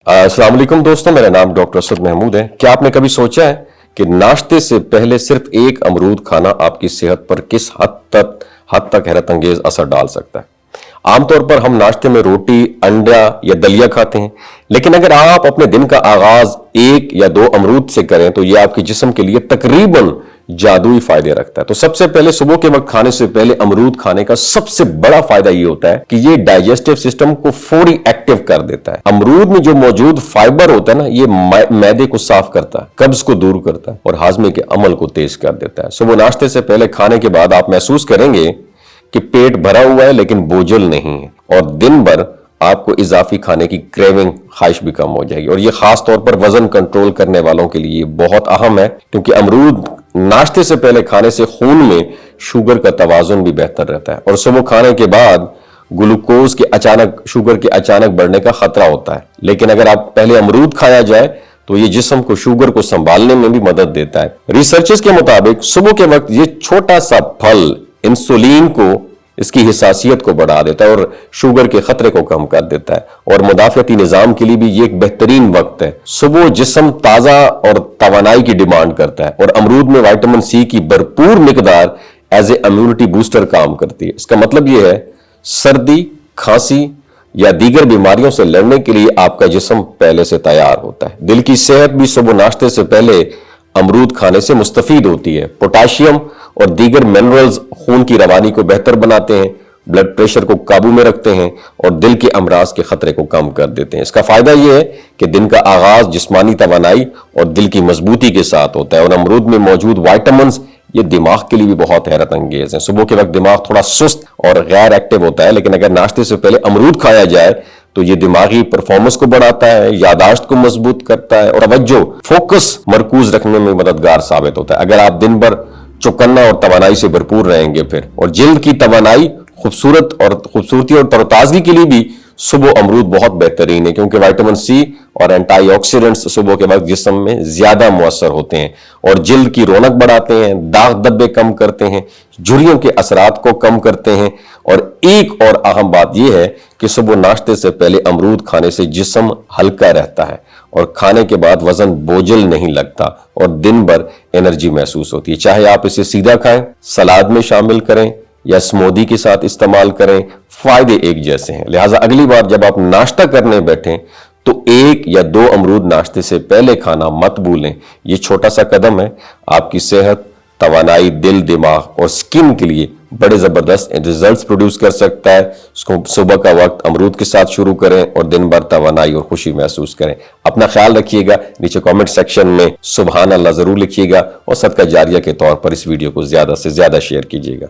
अस्सलाम वालेकुम दोस्तों, मेरा नाम डॉक्टर असद महमूद है। क्या आपने कभी सोचा है कि नाश्ते से पहले सिर्फ एक अमरूद खाना आपकी सेहत पर किस हद तक हैरत अंगेज असर डाल सकता है। आमतौर पर हम नाश्ते में रोटी, अंडा या दलिया खाते हैं, लेकिन अगर आप अपने दिन का आगाज एक या दो अमरूद से करें तो यह आपके जिस्म के लिए तकरीबन जादुई फायदे रखता है। तो सबसे पहले सुबह के वक्त खाने से पहले अमरूद खाने का सबसे बड़ा फायदा यह होता है कि यह डाइजेस्टिव सिस्टम को फौरी एक्टिव कर देता है। अमरूद में जो मौजूद फाइबर होता है ना, यह मैदे को साफ करता है, कब्ज को दूर करता है और हाजमे के अमल को तेज कर देता है। सुबह नाश्ते से पहले खाने के बाद आप महसूस करेंगे कि पेट भरा हुआ है लेकिन बोझल नहीं है, और दिन भर आपको इजाफी खाने की क्रेविंग, ख्वाहिश भी कम हो जाएगी। और ये खास तौर पर वजन कंट्रोल करने वालों के लिए बहुत अहम है, क्योंकि अमरूद नाश्ते से पहले खाने से खून में शुगर का तवाजुन भी बेहतर रहता है और सुबह खाने के बाद ग्लूकोज के शुगर के अचानक बढ़ने का खतरा होता है। लेकिन अगर आप पहले अमरूद खाया जाए तो ये जिस्म को शुगर को संभालने में भी मदद देता है। रिसर्चर्स के मुताबिक सुबह के वक्त ये छोटा सा फल इंसुलिन को, इसकी हिसासियत को बढ़ा देता है और शुगर के खतरे को कम कर देता है, और मुदाफियाती निजाम के लिए भी ये एक बेहतरीन वक्त है। सुबह जिस्म ताजा और तवानाई की डिमांड करता है और अमरूद में विटामिन सी की भरपूर मिकदार एज ए इम्यूनिटी बूस्टर काम करती है। इसका मतलब यह है सर्दी, खांसी या दीगर बीमारियों से लड़ने के लिए आपका जिस्म पहले से तैयार होता है। दिल की सेहत भी सुबह नाश्ते से पहले अमरूद खाने से मुस्तफीद होती है। पोटाशियम और दीगर मिनरल्स खून की रवानी को बेहतर बनाते हैं, ब्लड प्रेशर को काबू में रखते हैं और दिल के अमराज के खतरे को कम कर देते हैं। इसका फायदा यह है कि दिन का आगाज जिस्मानी तवानाई और दिल की मजबूती के साथ होता है, और अमरूद में मौजूद विटामिन ये दिमाग के लिए भी बहुत हैरत अंगेज है। सुबह के वक्त दिमाग थोड़ा सुस्त और गैर एक्टिव होता है, लेकिन अगर नाश्ते से पहले अमरूद खाया जाए तो ये दिमागी परफॉर्मेंस को बढ़ाता है, यादाश्त को मजबूत करता है और तवज्जो, फोकस, मरकूज रखने में मददगार साबित होता है। अगर आप दिन भर चौकन्ना और तवानाई से भरपूर रहेंगे फिर, और जिल्द की तवानाई, खूबसूरती और तरोताजगी के लिए भी सुबह अमरूद बहुत बेहतरीन है, क्योंकि विटामिन सी और एंटीऑक्सीडेंट्स सुबह के वक्त जिस्म में ज्यादा मुअस्सर होते हैं और जिल्द की रौनक बढ़ाते हैं, दाग धब्बे कम करते हैं, झुर्रियों के असरात को कम करते हैं। और एक और अहम बात यह है कि सुबह नाश्ते से पहले अमरूद खाने से जिस्म हल्का रहता है और खाने के बाद वजन बोझल नहीं लगता और दिन भर एनर्जी महसूस होती है। चाहे आप इसे सीधा खाएं, सलाद में शामिल करें या स्मूदी के साथ इस्तेमाल करें, फायदे एक जैसे हैं। लिहाजा अगली बार जब आप नाश्ता करने बैठें तो एक या दो अमरूद नाश्ते से पहले खाना मत भूलें। ये छोटा सा कदम है आपकी सेहत, तवानाई, दिल, दिमाग और स्किन के लिए बड़े जबरदस्त रिजल्ट्स प्रोड्यूस कर सकता है। सुबह का वक्त अमरूद के साथ शुरू करें और दिन भर तवानाई और खुशी महसूस करें। अपना ख्याल रखिएगा। नीचे कमेंट सेक्शन में सुबहान अल्लाह जरूर लिखिएगा और सदका जारिया के तौर पर इस वीडियो को ज्यादा से ज्यादा शेयर कीजिएगा।